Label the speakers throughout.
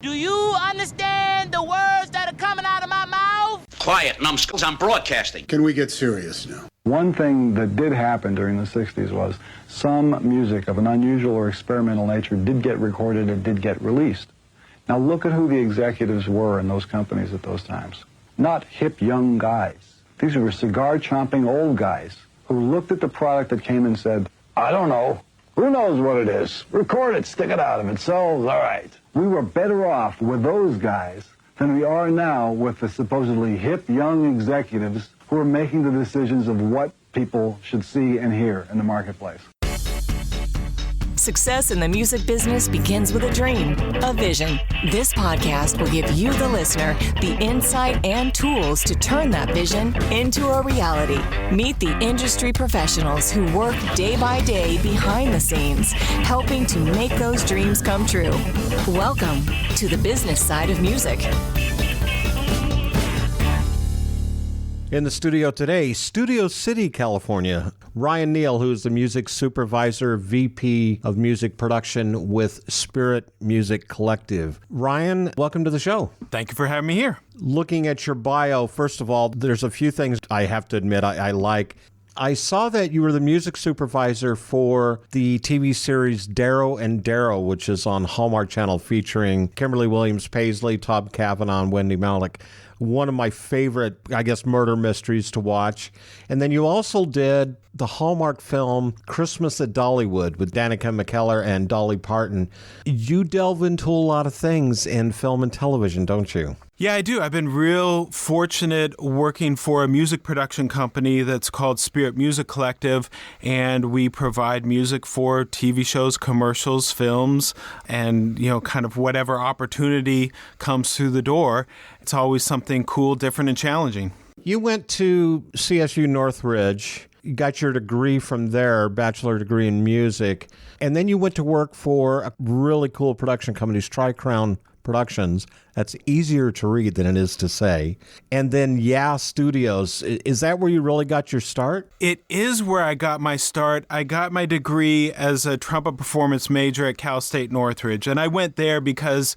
Speaker 1: Do you understand the words that are coming out of my mouth?
Speaker 2: Quiet, numbskulls, I'm broadcasting.
Speaker 3: Can we get serious now?
Speaker 4: One thing that did happen during the 60s was some music of an unusual or experimental nature did get recorded and did get released. Now look at who the executives were in those companies at those times. Not hip young guys. These were cigar-chomping old guys who looked at the product that came and said, I don't know. Who knows what it is? Record it, stick it out. If it sells, all right. We were better off with those guys than we are now with the supposedly hip young executives who are making the decisions of what people should see and hear in the marketplace.
Speaker 5: Success in the music business begins with a dream, a vision. This podcast will give you, the listener, the insight and tools to turn that vision into a reality. Meet the industry professionals who work day by day behind the scenes, helping to make those dreams come true. Welcome to the business side of music.
Speaker 6: In the studio today, Studio City, California, Ryan Neill, who is the music supervisor, VP of music production with Spirit Music Collective. Ryan, welcome to the show.
Speaker 7: Thank you for having me here.
Speaker 6: Looking at your bio, first of all, there's a few things I have to admit I like. I saw that you were the music supervisor for the TV series Darrow and Darrow, which is on Hallmark Channel featuring Kimberly Williams Paisley, Todd Kavanaugh, and Wendy Malick. One of my favorite, I guess, murder mysteries to watch. And then you also did the Hallmark film Christmas at Dollywood with Danica McKellar and Dolly Parton. You delve into a lot of things in film and television, don't you?
Speaker 7: Yeah, I do. I've been real fortunate working for a music production company that's called Spirit Music Collective, and we provide music for TV shows, commercials, films, and, kind of whatever opportunity comes through the door. It's always something cool, different, and challenging.
Speaker 6: You went to CSU Northridge. You got your degree from there, bachelor degree in music, and then you went to work for a really cool production company, Tri-Crown Productions. That's easier to read than it is to say. And then Studios. Is that where you really got your start?
Speaker 7: It is where I got my start. I got my degree as a trumpet performance major at Cal State Northridge. And I went there because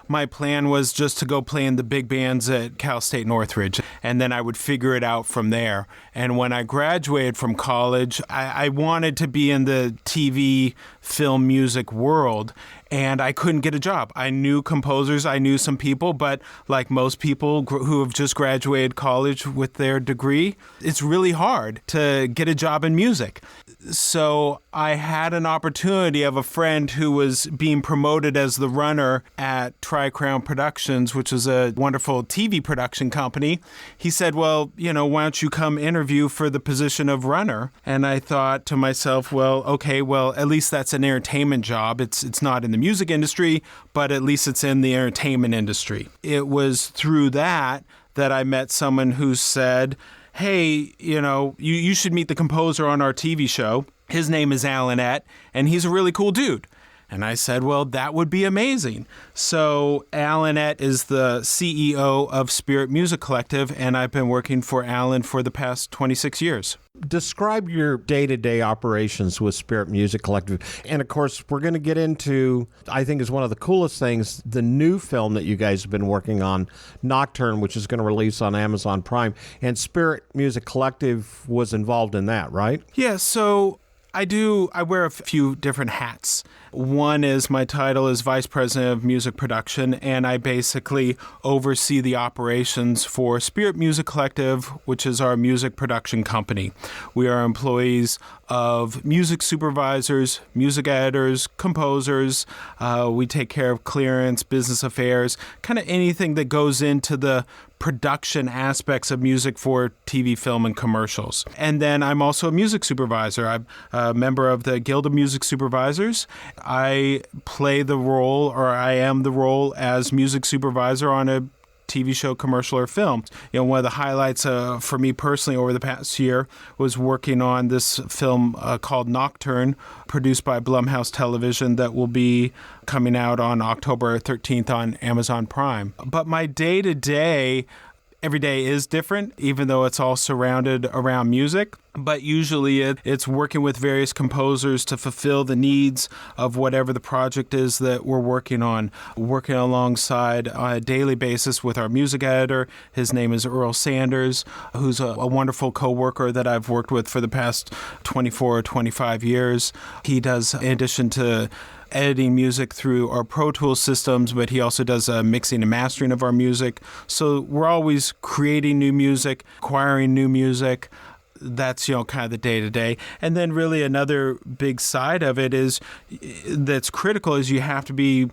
Speaker 7: my plan was just to go play in the big bands at Cal State Northridge, and then I would figure it out from there. And when I graduated from college, I wanted to be in the TV, film, music world, and I couldn't get a job. I knew composers, I knew some people, but like most people who have just graduated college with their degree, it's really hard to get a job in music. So I had an opportunity of a friend who was being promoted as the runner at Tri-Crown Productions, which is a wonderful TV production company. He said, well, why don't you come interview for the position of runner? And I thought to myself, at least that's an entertainment job. It's not in the music industry, but at least it's in the entertainment industry. It was through that I met someone who said, hey, you should meet the composer on our TV show. His name is Alan Ett, and he's a really cool dude. And I said, well, that would be amazing. So Alan Ett is the CEO of Spirit Music Collective, and I've been working for Alan for the past 26 years.
Speaker 6: Describe your day-to-day operations with Spirit Music Collective. And, of course, we're going to get into, I think is one of the coolest things, the new film that you guys have been working on, Nocturne, which is going to release on Amazon Prime. And Spirit Music Collective was involved in that, right?
Speaker 7: Yeah, so I wear a few different hats. One is my title is Vice President of Music Production, and I basically oversee the operations for Spirit Music Collective, which is our music production company. We are employees of music supervisors, music editors, composers. We take care of clearance, business affairs, kind of anything that goes into the production aspects of music for TV, film, and commercials. And then I'm also a music supervisor. I'm a member of the Guild of Music Supervisors. I play the role, or I am the role as music supervisor on a TV show, commercial, or film. One of the highlights for me personally over the past year was working on this film called Nocturne, produced by Blumhouse Television, that will be coming out on October 13th on Amazon Prime. But my day-to-day, every day is different, even though it's all surrounded around music. But usually it's working with various composers to fulfill the needs of whatever the project is that we're working on, working alongside on a daily basis with our music editor. His name is Earl Sanders, who's a wonderful co-worker that I've worked with for the past 24 or 25 years. He does, in addition to editing music through our Pro Tools systems, but he also does mixing and mastering of our music. So we're always creating new music, acquiring new music. That's, kind of the day-to-day. And then really another big side of it is that's critical is you have to be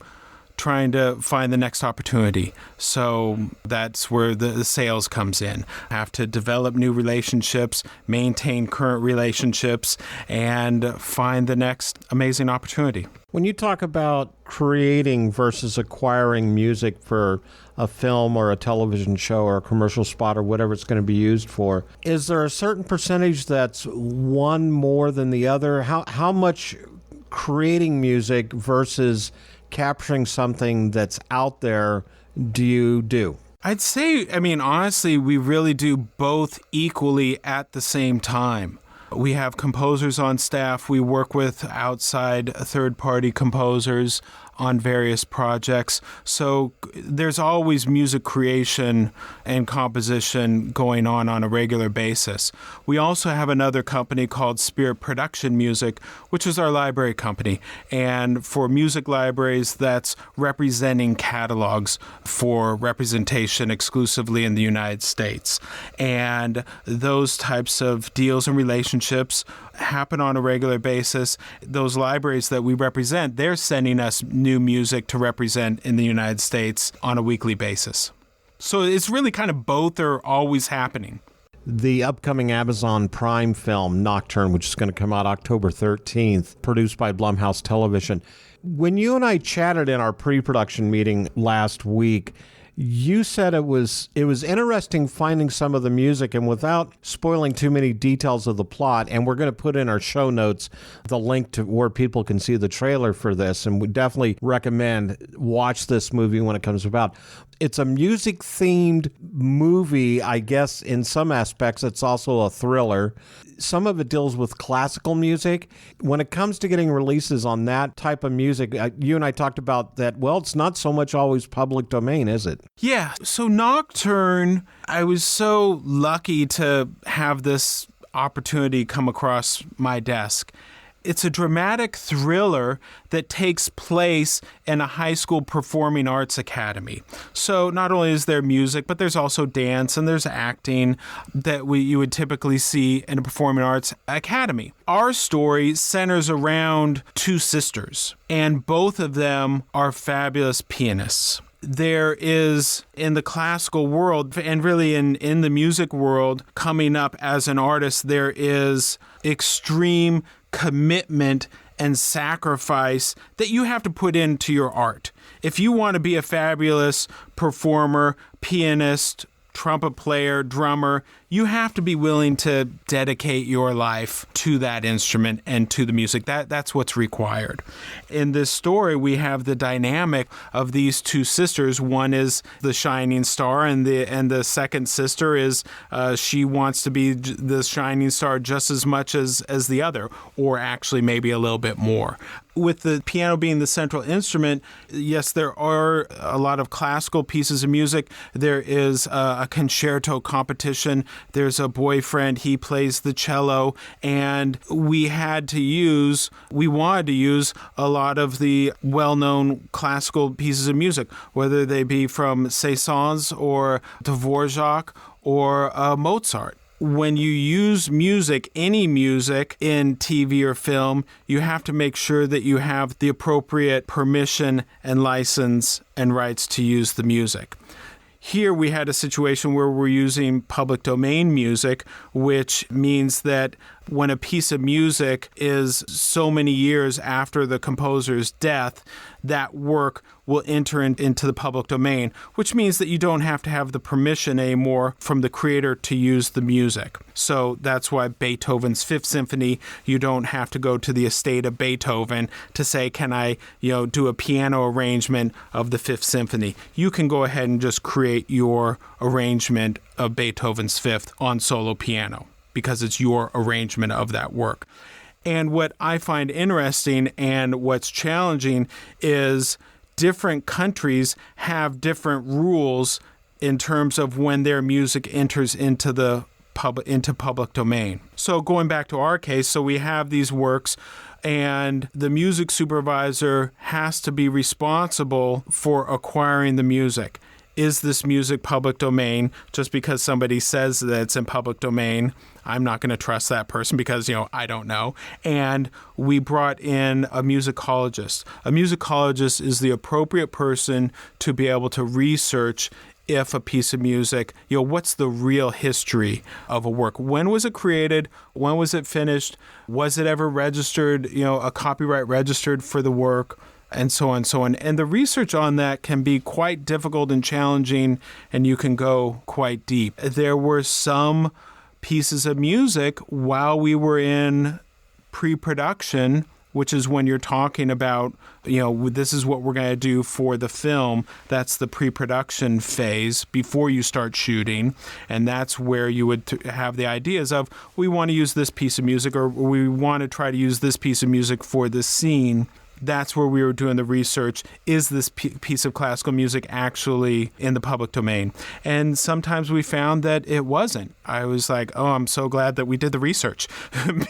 Speaker 7: trying to find the next opportunity. So that's where the sales comes in. Have to develop new relationships, maintain current relationships, and find the next amazing opportunity.
Speaker 6: When you talk about creating versus acquiring music for a film or a television show or a commercial spot or whatever it's going to be used for, is there a certain percentage that's one more than the other? How much creating music versus capturing something that's out there do you do?
Speaker 7: I'd say, honestly, we really do both equally at the same time. We have composers on staff. We work with outside third-party composers on various projects. So there's always music creation and composition going on a regular basis. We also have another company called Spirit Production Music, which is our library company. And for music libraries, that's representing catalogs for representation exclusively in the United States. And those types of deals and relationships happen on a regular basis. Those libraries that we represent, they're sending us new music to represent in the United States on a weekly basis. So it's really kind of both are always happening.
Speaker 6: The upcoming Amazon Prime film, Nocturne, which is going to come out October 13th, produced by Blumhouse Television. When you and I chatted in our pre-production meeting last week, you said it was interesting finding some of the music, and without spoiling too many details of the plot, and we're going to put in our show notes the link to where people can see the trailer for this, and we definitely recommend watch this movie when it comes about. It's a music-themed movie, I guess in some aspects it's also a thriller. Some of it deals with classical music. When it comes to getting releases on that type of music, you and I talked about that, well, it's not so much always public domain, is it?
Speaker 7: Yeah, so Nocturne, I was so lucky to have this opportunity come across my desk. It's a dramatic thriller that takes place in a high school performing arts academy. So not only is there music, but there's also dance and there's acting that you would typically see in a performing arts academy. Our story centers around two sisters, and both of them are fabulous pianists. There is, in the classical world, and really in the music world, coming up as an artist, there is extreme commitment and sacrifice that you have to put into your art. If you want to be a fabulous performer, pianist, trumpet player, drummer, you have to be willing to dedicate your life to that instrument and to the music. That's what's required. In this story, we have the dynamic of these two sisters. One is the shining star, and the second sister is she wants to be the shining star just as much as the other, or actually maybe a little bit more. With the piano being the central instrument, yes, there are a lot of classical pieces of music. There is a concerto competition. There's a boyfriend. He plays the cello. And we wanted to use a lot of the well-known classical pieces of music, whether they be from Saint-Saëns or Dvorak or Mozart. When you use music, any music in TV or film, you have to make sure that you have the appropriate permission and license and rights to use the music. Here we had a situation where we're using public domain music, which means that when a piece of music is so many years after the composer's death, that work will enter into the public domain, which means that you don't have to have the permission anymore from the creator to use the music. So that's why Beethoven's Fifth Symphony, you don't have to go to the estate of Beethoven to say, can I, do a piano arrangement of the Fifth Symphony? You can go ahead and just create your arrangement of Beethoven's Fifth on solo piano because it's your arrangement of that work. And what I find interesting and what's challenging is different countries have different rules in terms of when their music enters into the public domain. So going back to our case, so we have these works and the music supervisor has to be responsible for acquiring the music. Is this music public domain? Just because somebody says that it's in public domain, I'm not going to trust that person because, I don't know. And we brought in a musicologist. A musicologist is the appropriate person to be able to research if a piece of music, what's the real history of a work? When was it created? When was it finished? Was it ever registered, a copyright registered for the work? And so on and so on. And the research on that can be quite difficult and challenging, and you can go quite deep. There were some pieces of music while we were in pre-production, which is when you're talking about, this is what we're going to do for the film. That's the pre-production phase before you start shooting. And that's where you would have the ideas of, we want to use this piece of music, or we want to try to use this piece of music for this scene. That's where we were doing the research. Is this piece of classical music actually in the public domain? And sometimes we found that it wasn't. I was like, I'm so glad that we did the research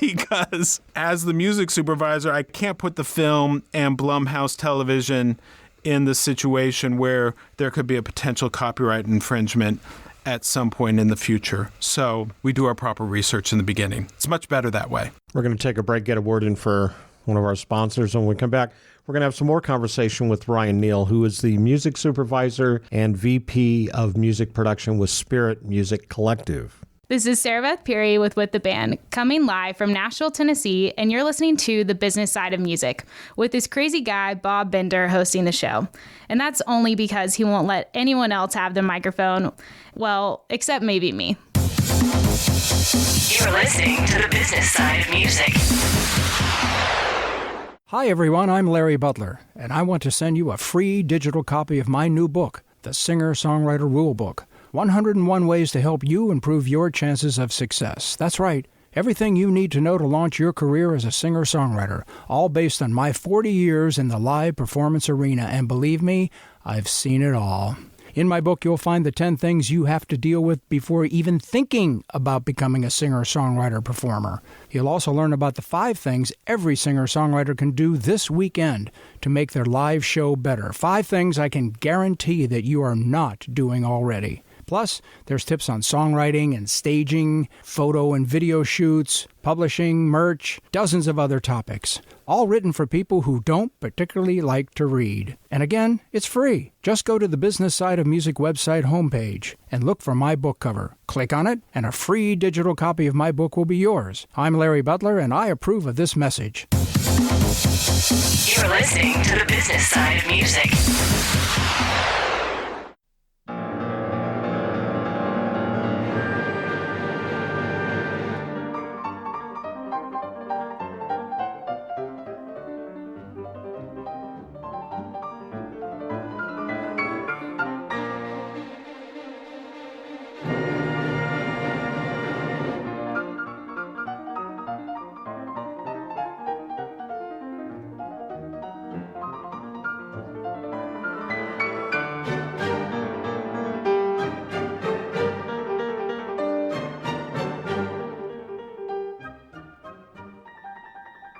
Speaker 7: because as the music supervisor, I can't put the film and Blumhouse Television in the situation where there could be a potential copyright infringement at some point in the future. So we do our proper research in the beginning. It's much better that way.
Speaker 6: We're going to take a break, get a word in for one of our sponsors. And when we come back, we're going to have some more conversation with Ryan Neill, who is the music supervisor and VP of music production with Spirit Music Collective.
Speaker 3: This is Sarah Beth Peary with the Band, coming live from Nashville, Tennessee, and you're listening to The Business Side of Music with this crazy guy, Bob Bender, hosting the show. And that's only because he won't let anyone else have the microphone, well, except maybe me.
Speaker 5: You're listening to The Business Side of Music.
Speaker 8: Hi everyone, I'm Larry Butler, and I want to send you a free digital copy of my new book, The Singer-Songwriter Rulebook, 101 Ways to Help You Improve Your Chances of Success. That's right, everything you need to know to launch your career as a singer-songwriter, all based on my 40 years in the live performance arena, and believe me, I've seen it all. In my book, you'll find the 10 things you have to deal with before even thinking about becoming a singer-songwriter performer. You'll also learn about the 5 things every singer-songwriter can do this weekend to make their live show better. 5 things I can guarantee that you are not doing already. Plus, there's tips on songwriting and staging, photo and video shoots, publishing, merch, dozens of other topics. All written for people who don't particularly like to read. And again, it's free. Just go to the Business Side of Music website homepage and look for my book cover. Click on it, and a free digital copy of my book will be yours. I'm Larry Butler, and I approve of this message.
Speaker 5: You're listening to The Business Side of Music.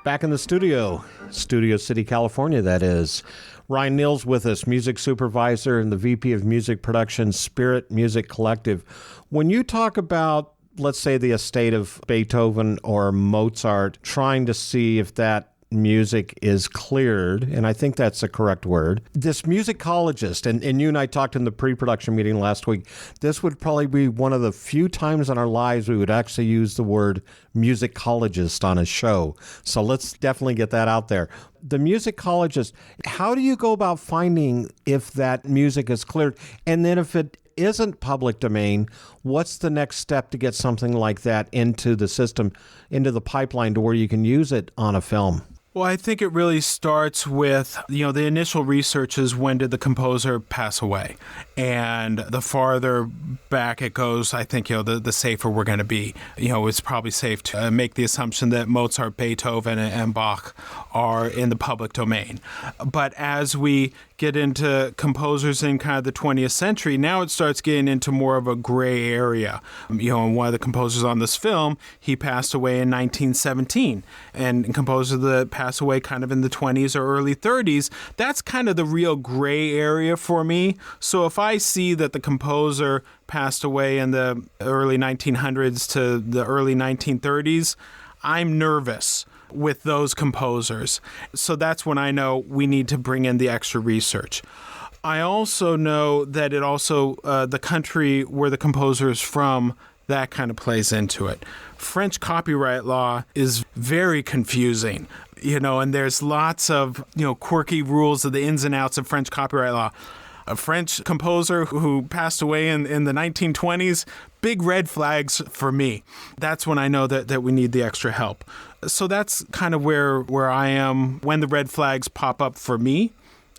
Speaker 6: Back in the Studio City, California, that is. Ryan Neill's with us, music supervisor and the VP of music production, Spirit Music Collective. When you talk about, let's say, the estate of Beethoven or Mozart, trying to see if that music is cleared, and I think that's the correct word, this musicologist, and you and I talked in the pre-production meeting last week, this would probably be one of the few times in our lives we would actually use the word musicologist on a show. So let's definitely get that out there. The musicologist, how do you go about finding if that music is cleared? And then if it isn't public domain, what's the next step to get something like that into the system, into the pipeline to where you can use it on a film?
Speaker 7: Well, I think it really starts with, the initial research is when did the composer pass away? And the farther back it goes, I think, the safer we're going to be. It's probably safe to make the assumption that Mozart, Beethoven, and Bach are in the public domain. But as we get into composers in kind of the 20th century, now it starts getting into more of a gray area. And one of the composers on this film, he passed away in 1917. And composers that passed away kind of in the 20s or early 30s, that's kind of the real gray area for me. So if I see that the composer passed away in the early 1900s to the early 1930s, I'm nervous with those composers. So that's when I know we need to bring in the extra research. I also know that it also, the country where the composer is from, that kind of plays into it. French copyright law is very confusing, and there's lots of, quirky rules of the ins and outs of French copyright law. A French composer who passed away in the 1920s, big red flags for me. That's when I know that we need the extra help. So that's kind of where I am when the red flags pop up for me,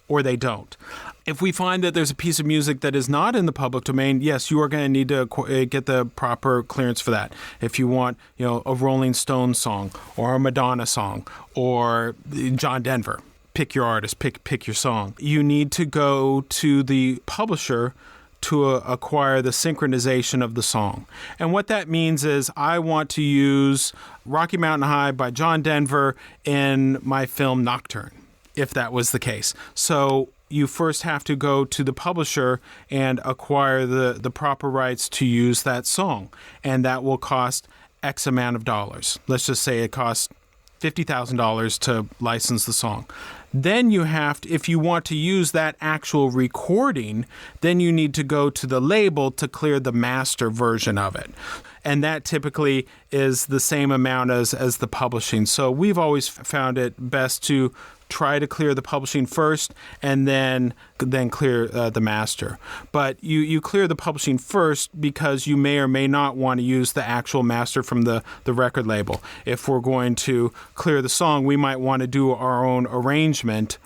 Speaker 7: or they don't. If we find that there's a piece of music that is not in the public domain, yes, you are going to need to get the proper clearance for that. If you want, a Rolling Stones song or a Madonna song or John Denver, pick your artist, pick your song. You need to go to the publisher to acquire the synchronization of the song. And what that means is I want to use Rocky Mountain High by John Denver in my film Nocturne, if that was the case. So you first have to go to the publisher and acquire the proper rights to use that song. And that will cost X amount of dollars. Let's just say it costs $50,000 to license the song. Then you have to, if you want to use that actual recording, then you need to go to the label to clear the master version of it. And that typically is the same amount as the publishing. So we've always found it best to try to clear the publishing first and then clear the master. But you clear the publishing first because you may or may not want to use the actual master from the record label. If we're going to clear the song, we might want to do our own arrangement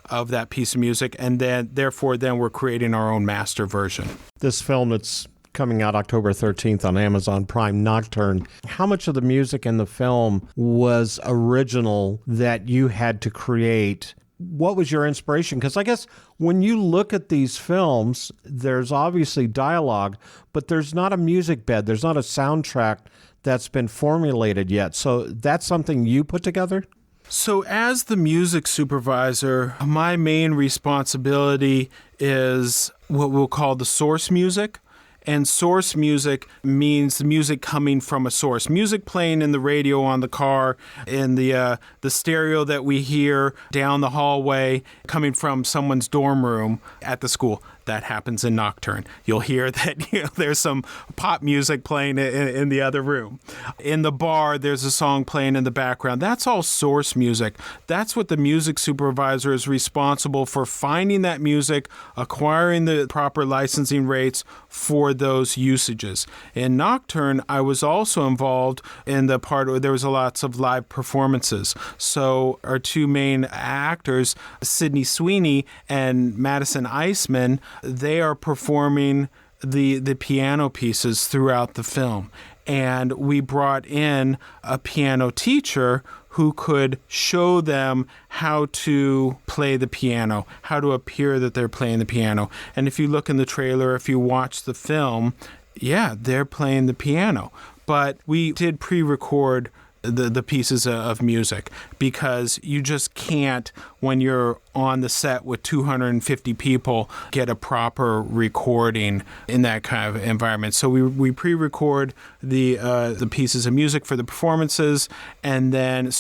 Speaker 7: of that piece of music, and then we're creating our own master version.
Speaker 6: This film that's coming out October 13th on Amazon Prime, Nocturne, how much of the music in the film was original that you had to create? What was your inspiration? Because I guess when you look at these films, there's obviously dialogue, but there's not a music bed. There's not a soundtrack that's been formulated yet. So that's something you put together?
Speaker 7: So as the music supervisor, my main responsibility is what we'll call the source music. And source music means the music coming from a source. Music playing in the radio on the car, in the stereo that we hear down the hallway, coming from someone's dorm room at the school. That happens in Nocturne. You'll hear that there's some pop music playing in the other room. In the bar, there's a song playing in the background. That's all source music. That's what the music supervisor is responsible for, finding that music, acquiring the proper licensing rates for those usages. In Nocturne, I was also involved in the part where there was lots of live performances. So our two main actors, Sydney Sweeney and Madison Iceman, they are performing the piano pieces throughout the film. And we brought in a piano teacher who could show them how to play the piano, how to appear that they're playing the piano. And if you look in the trailer, if you watch the film, yeah, they're playing the piano. But we did pre-record the pieces of music, because you just can't, when you're on the set with 250 people, get a proper recording in that kind of environment. So we pre-record the pieces of music for the performances, and then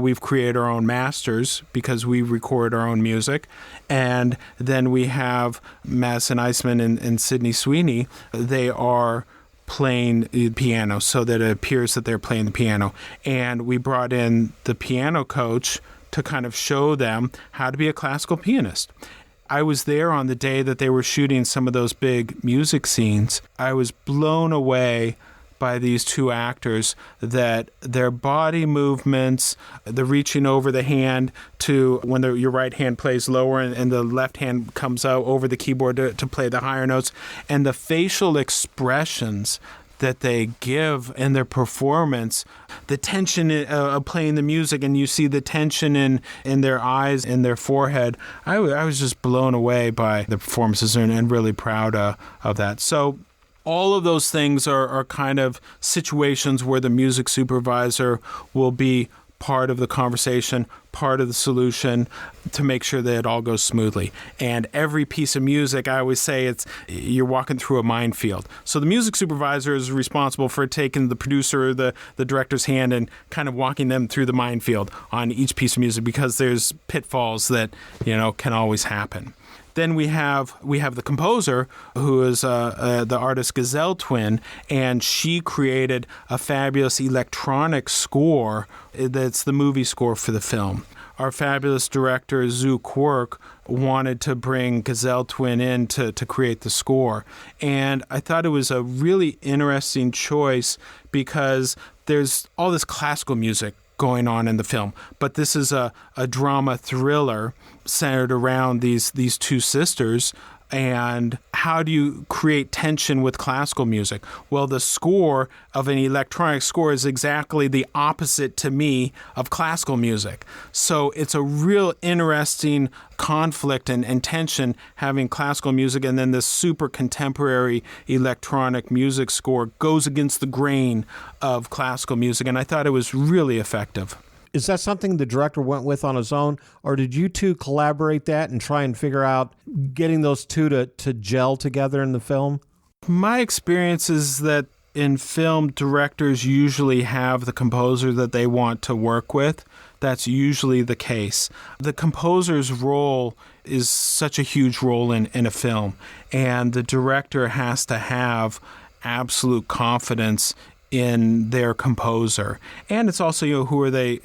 Speaker 7: we've created our own masters because we record our own music, and then we have Madison Iceman and Sydney Sweeney. They are playing the piano so that it appears that they're playing the piano. And we brought in the piano coach to kind of show them how to be a classical pianist. I was there on the day that they were shooting some of those big music scenes. I was blown away by these two actors, that their body movements, the reaching over the hand to when your right hand plays lower and the left hand comes out over the keyboard to play the higher notes, and the facial expressions that they give in their performance, the tension of playing the music, and you see the tension in their eyes, in their forehead. I was just blown away by the performances and really proud of that. So all of those things are kind of situations where the music supervisor will be part of the conversation, part of the solution, to make sure that it all goes smoothly. And every piece of music, I always say, you're walking through a minefield. So the music supervisor is responsible for taking the producer, the director's hand, and kind of walking them through the minefield on each piece of music, because there's pitfalls that, can always happen. Then we have the composer, who is the artist Gazelle Twin, and she created a fabulous electronic score that's the movie score for the film. Our fabulous director, Zoo Quirk, wanted to bring Gazelle Twin in to create the score. And I thought it was a really interesting choice, because there's all this classical music going on in the film, but this is a drama thriller centered around these two sisters. And how do you create tension with classical music? Well, the score of an electronic score is exactly the opposite, to me, of classical music. So it's a real interesting conflict and tension having classical music, and then this super contemporary electronic music score goes against the grain of classical music. And I thought it was really effective.
Speaker 6: Is that something the director went with on his own, or did you two collaborate that and try and figure out getting those two to gel together in the film?
Speaker 7: My experience is that in film, directors usually have the composer that they want to work with. That's usually the case. The composer's role is such a huge role in a film, and the director has to have absolute confidence in their composer. And it's also, who are they,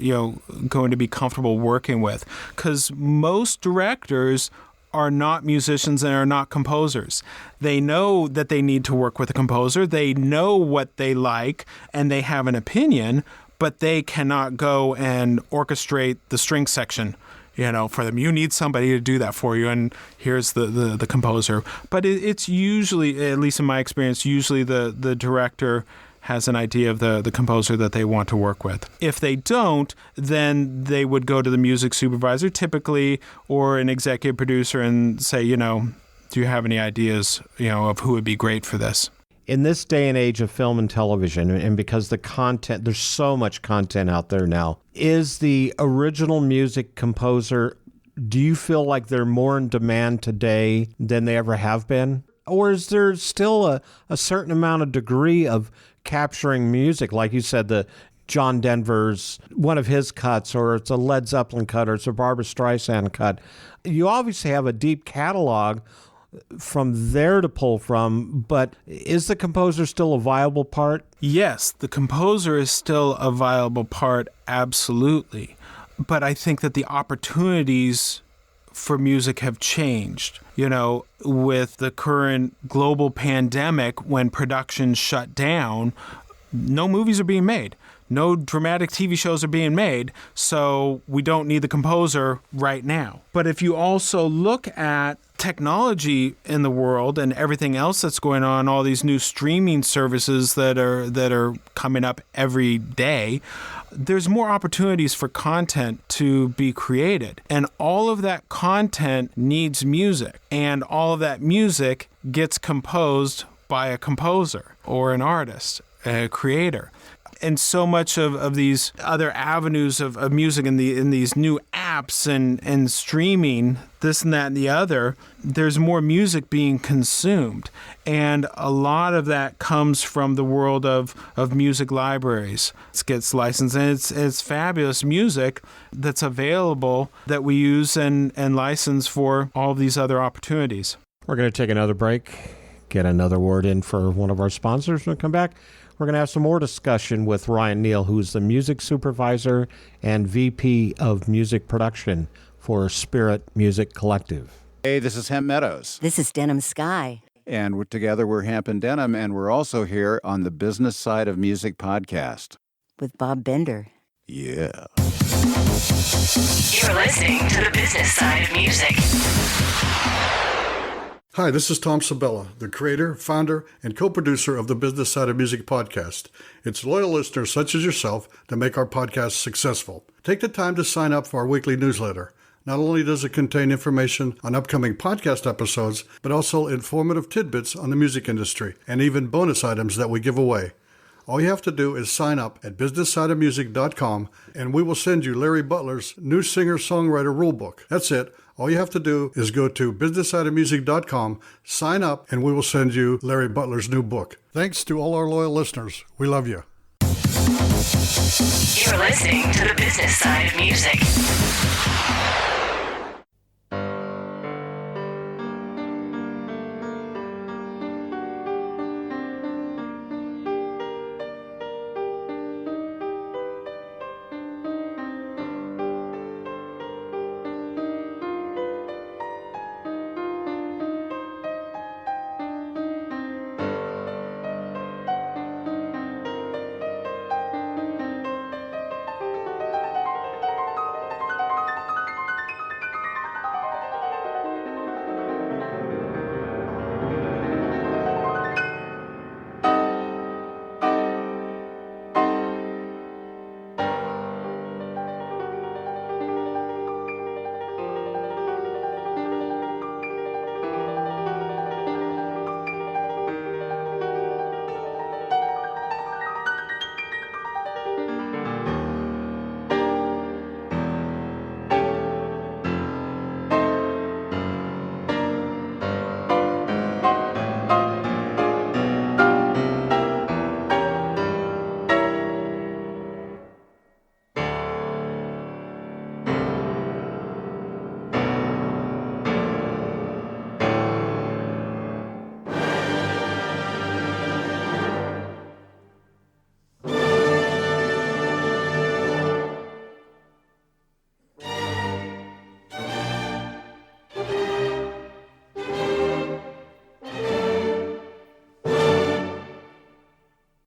Speaker 7: going to be comfortable working with? Because most directors are not musicians and are not composers. They know that they need to work with a composer. They know what they like, and they have an opinion, but they cannot go and orchestrate the string section, for them. You need somebody to do that for you, and here's the composer. But it's usually, at least in my experience, usually the director has an idea of the composer that they want to work with. If they don't, then they would go to the music supervisor typically, or an executive producer, and say, do you have any ideas, of who would be great for this?
Speaker 6: In this day and age of film and television, and because the content, there's so much content out there now, is the original music composer, do you feel like they're more in demand today than they ever have been? Or is there still a certain amount of degree of capturing music? Like you said, the John Denver's, one of his cuts, or it's a Led Zeppelin cut, or it's a Barbra Streisand cut. You obviously have a deep catalog from there to pull from, but is the composer still a viable part?
Speaker 7: Yes, the composer is still a viable part, absolutely. But I think that the opportunities for music have changed. With the current global pandemic, when production shut down, no movies are being made. No dramatic TV shows are being made, so we don't need the composer right now. But if you also look at technology in the world and everything else that's going on, all these new streaming services that are coming up every day, there's more opportunities for content to be created. And all of that content needs music. And all of that music gets composed by a composer or an artist, a creator. And so much of these other avenues of music in these new apps and streaming, this and that and the other, there's more music being consumed. And a lot of that comes from the world of music libraries. It gets licensed, and it's fabulous music that's available that we use and license for all of these other opportunities.
Speaker 6: We're going to take another break, get another word in for one of our sponsors. When we come back, we're going to have some more discussion with Ryan Neill, who's the music supervisor and VP of music production for Spirit Music Collective.
Speaker 9: Hey, this is Hem Meadows.
Speaker 10: This is Denim Sky.
Speaker 9: And together we're Hemp and Denim, and we're also here on the Business Side of Music podcast.
Speaker 10: With Bob Bender.
Speaker 9: Yeah.
Speaker 5: You're listening to the Business Side of Music.
Speaker 11: Hi, this is Tom Sabella, the creator, founder, and co-producer of the Business Side of Music podcast. It's loyal listeners such as yourself that make our podcast successful. Take the time to sign up for our weekly newsletter. Not only does it contain information on upcoming podcast episodes, but also informative tidbits on the music industry and even bonus items that we give away. All you have to do is sign up at businesssideofmusic.com and we will send you Larry Butler's new singer-songwriter rulebook. That's it. All you have to do is go to businesssideofmusic.com, sign up, and we will send you Larry Butler's new book. Thanks to all our loyal listeners. We love you.
Speaker 5: You're listening to the Business Side of Music.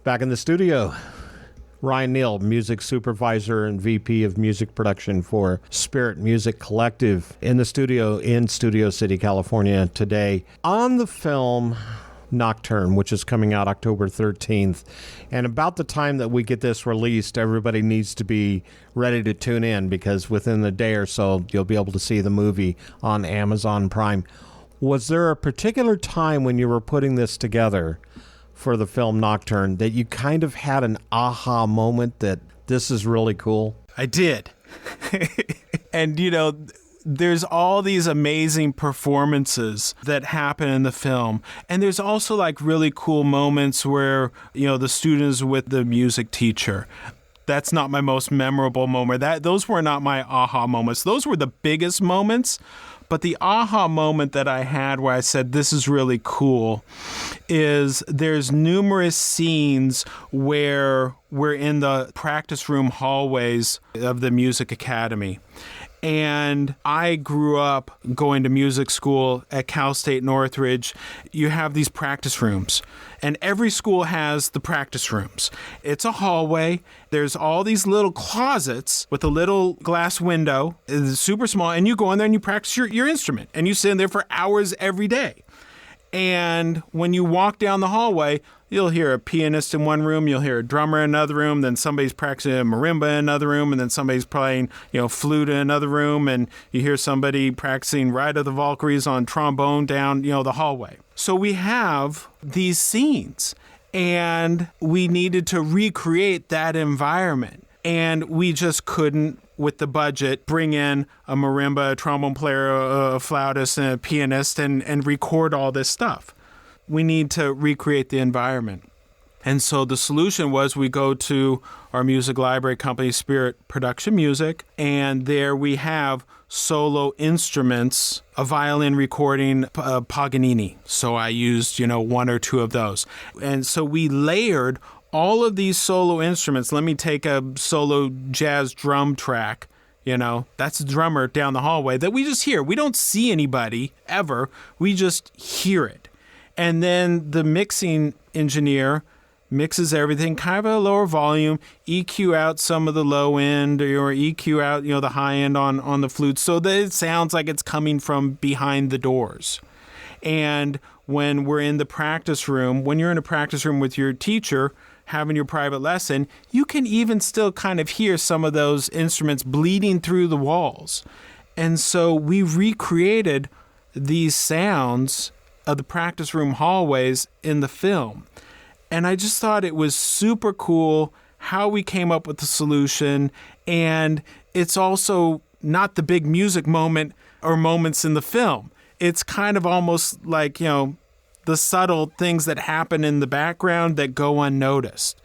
Speaker 6: Back in the studio, Ryan Neill, music supervisor and VP of music production for Spirit Music Collective, in the studio in Studio City, California today on the film Nocturne, which is coming out October 13th. And about the time that we get this released, everybody needs to be ready to tune in, because within a day or so, you'll be able to see the movie on Amazon Prime. Was there a particular time when you were putting this together for the film Nocturne that you kind of had an aha moment that this is really cool?
Speaker 7: I did. And, you know, there's all these amazing performances that happen in the film. And there's also like really cool moments where, you know, the students with the music teacher. That's not my most memorable moment. Those were not my aha moments. Those were the biggest moments. But the aha moment that I had where I said, this is really cool, is there's numerous scenes where we're in the practice room hallways of the music academy. And I grew up going to music school at Cal State Northridge. You have these practice rooms, and every school has the practice rooms. It's a hallway. There's all these little closets with a little glass window. It's super small, and you go in there and you practice your instrument, and you sit in there for hours every day. And when you walk down the hallway, you'll hear a pianist in one room, you'll hear a drummer in another room, then somebody's practicing a marimba in another room, and then somebody's playing, flute in another room, and you hear somebody practicing Ride of the Valkyries on trombone down, the hallway. So we have these scenes. And we needed to recreate that environment. And we just couldn't, with the budget, bring in a marimba, a trombone player, a flautist, and a pianist and record all this stuff. We need to recreate the environment. And so the solution was we go to our music library company, Spirit Production Music, and there we have solo instruments, a violin recording, Paganini. So I used, one or two of those. And so we layered all of these solo instruments. Let me take a solo jazz drum track. That's a drummer down the hallway that we just hear. We don't see anybody ever. We just hear it. And then the mixing engineer mixes everything kind of at a lower volume, EQ out some of the low end or EQ out, the high end on the flute so that it sounds like it's coming from behind the doors. And when we're in the practice room, when you're in a practice room with your teacher having your private lesson, you can even still kind of hear some of those instruments bleeding through the walls. And so we recreated these sounds of the practice room hallways in the film. And I just thought it was super cool how we came up with the solution. And it's also not the big music moment or moments in the film. It's kind of almost like, the subtle things that happen in the background that go unnoticed.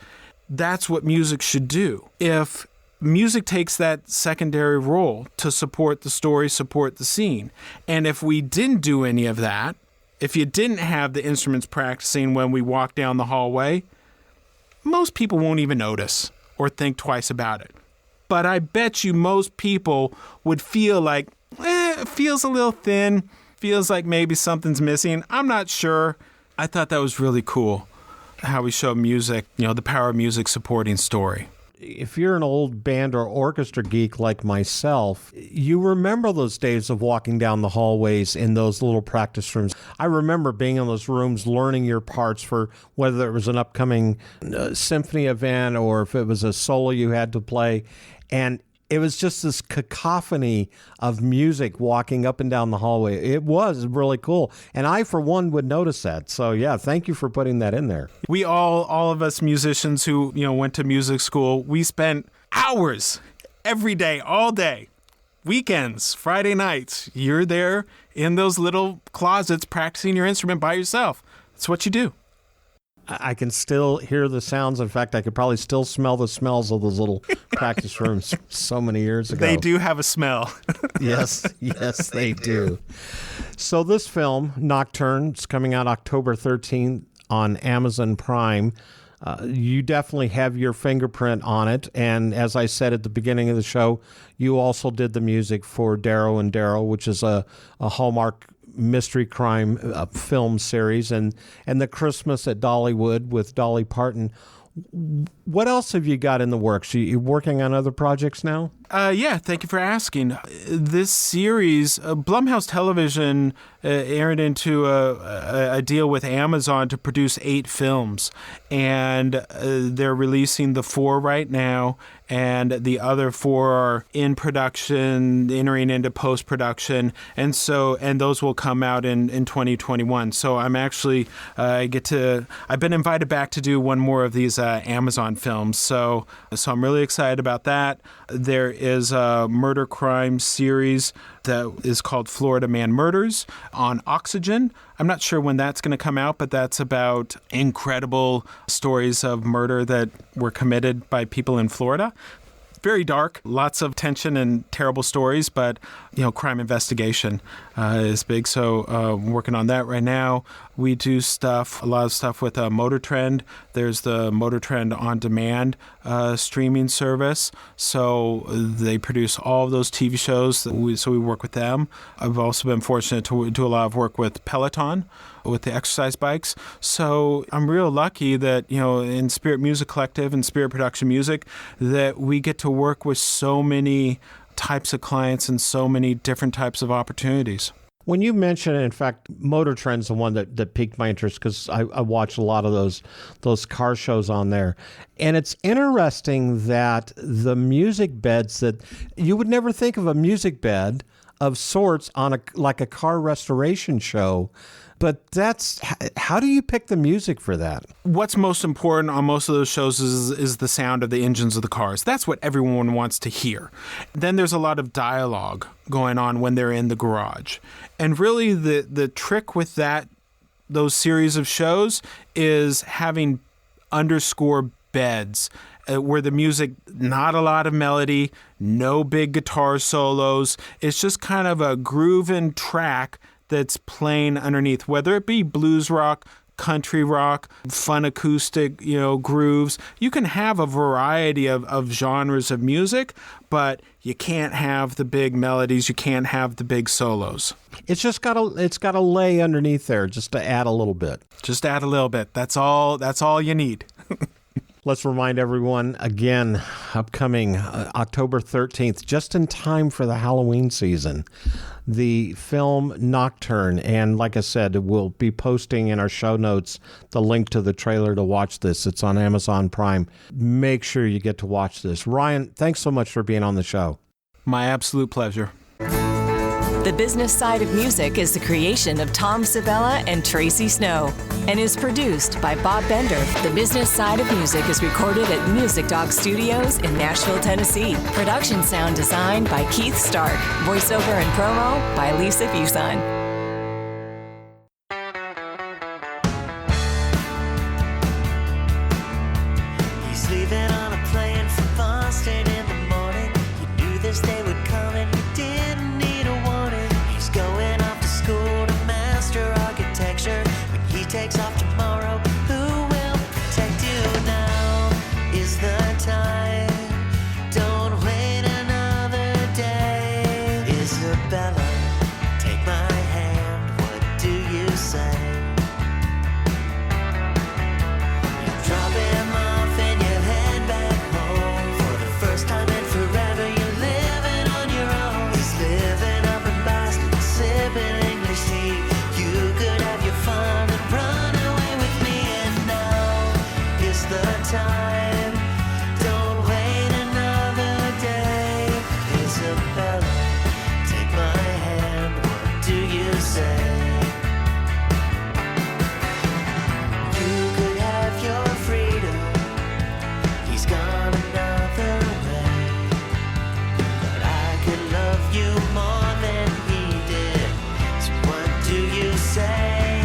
Speaker 7: That's what music should do. If music takes that secondary role to support the story, support the scene. And if we didn't do any of that, if you didn't have the instruments practicing when we walk down the hallway, most people won't even notice or think twice about it. But I bet you most people would feel like, it feels a little thin, feels like maybe something's missing. I'm not sure. I thought that was really cool, how we show music, the power of music supporting story.
Speaker 6: If you're an old band or orchestra geek like myself, you remember those days of walking down the hallways in those little practice rooms. I remember being in those rooms learning your parts for whether it was an upcoming symphony event or if it was a solo you had to play. And it was just this cacophony of music walking up and down the hallway. It was really cool. And I, for one, would notice that. So, yeah, thank you for putting that in there.
Speaker 7: We all of us musicians who, went to music school, we spent hours every day, all day, weekends, Friday nights. You're there in those little closets practicing your instrument by yourself. That's what you do.
Speaker 6: I can still hear the sounds. In fact, I could probably still smell the smells of those little practice rooms so many years ago.
Speaker 7: They do have a smell.
Speaker 6: Yes, they do. So this film, Nocturne, is coming out October 13th on Amazon Prime. You definitely have your fingerprint on it. And as I said at the beginning of the show, you also did the music for Darrow and Darrow, which is a Hallmark mystery crime film series, and the Christmas at Dollywood with Dolly Parton. What else have you got in the works? You working on other projects now?
Speaker 7: Yeah, thank you for asking. This series, Blumhouse Television entered into a deal with Amazon to produce 8 films, and they're releasing the 4 right now, and the other 4 are in production, entering into post-production, and those will come out in 2021. So I'm actually I've been invited back to do one more of these Amazon films, so I'm really excited about that. There is a murder crime series that is called Florida Man Murders on Oxygen. I'm not sure when that's going to come out, but that's about incredible stories of murder that were committed by people in Florida. Very dark, lots of tension and terrible stories, but crime investigation is big. So I'm working on that right now. We do a lot of stuff with Motor Trend. There's the Motor Trend On Demand streaming service. So they produce all of those TV shows. So we work with them. I've also been fortunate to do a lot of work with Peloton, with the exercise bikes. So I'm real lucky that, in Spirit Music Collective and Spirit Production Music, that we get to work with so many types of clients and so many different types of opportunities.
Speaker 6: When you mentioned, in fact, Motor Trend's the one that piqued my interest because I watch a lot of those car shows on there. And it's interesting that the music beds that you would never think of a music bed of sorts on like a car restoration show. But how do you pick the music for that?
Speaker 7: What's most important on most of those shows is the sound of the engines of the cars. That's what everyone wants to hear. Then there's a lot of dialogue going on when they're in the garage. And really the trick with those series of shows is having underscore beds where the music, not a lot of melody, no big guitar solos. It's just kind of a grooving track that's playing underneath, whether it be blues rock, country rock, fun acoustic, grooves. You can have a variety of genres of music, but you can't have the big melodies. You can't have the big solos.
Speaker 6: It's got to lay underneath there just to add a little bit.
Speaker 7: Just add a little bit. That's all you need.
Speaker 6: Let's remind everyone again, upcoming October 13th, just in time for the Halloween season, the film Nocturne. And like I said, we'll be posting in our show notes the link to the trailer to watch this. It's on Amazon Prime. Make sure you get to watch this. Ryan, thanks so much for being on the show.
Speaker 7: My absolute pleasure.
Speaker 5: The Business Side of Music is the creation of Tom Sabella and Tracy Snow and is produced by Bob Bender. The Business Side of Music is recorded at Music Dog Studios in Nashville, Tennessee. Production sound design by Keith Stark. Voiceover and promo by Lisa Fuson.
Speaker 12: He's leaving on a plane from Boston in the morning. You knew this day would come and you didn't need a warning. He's going off to school to master architecture. When he takes off tomorrow, who will protect you? Now is the time. Don't wait another day. Isabella, take my hand. What do you say? You drop him off and you head back home. For the first time in forever, you're living on your own. He's living up in Boston, sipping English tea. You could have your fun and run away with me. And now is the time. Don't wait another day. Isabella, take my hand. What do you say? You could have your freedom. He's gone another way. But I could love you more than he did. So what do you say?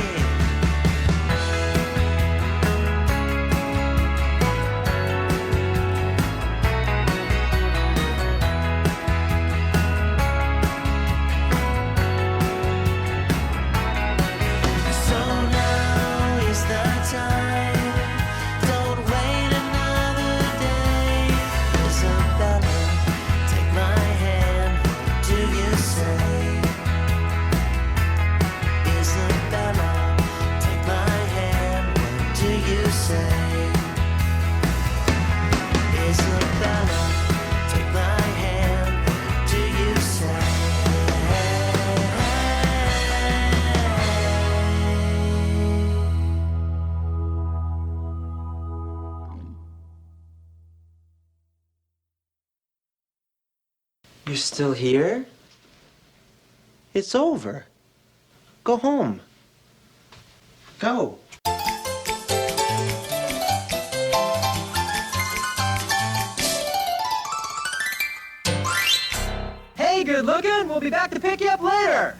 Speaker 12: So now is the time. Don't wait another day. Isabella, take my hand. What do you say? Isabella, take my hand. What do you say? Isabella, take my hand. What do you say?
Speaker 13: You're still here? It's over. Go home. Go.
Speaker 14: Hey, good looking. We'll be back to pick you up later.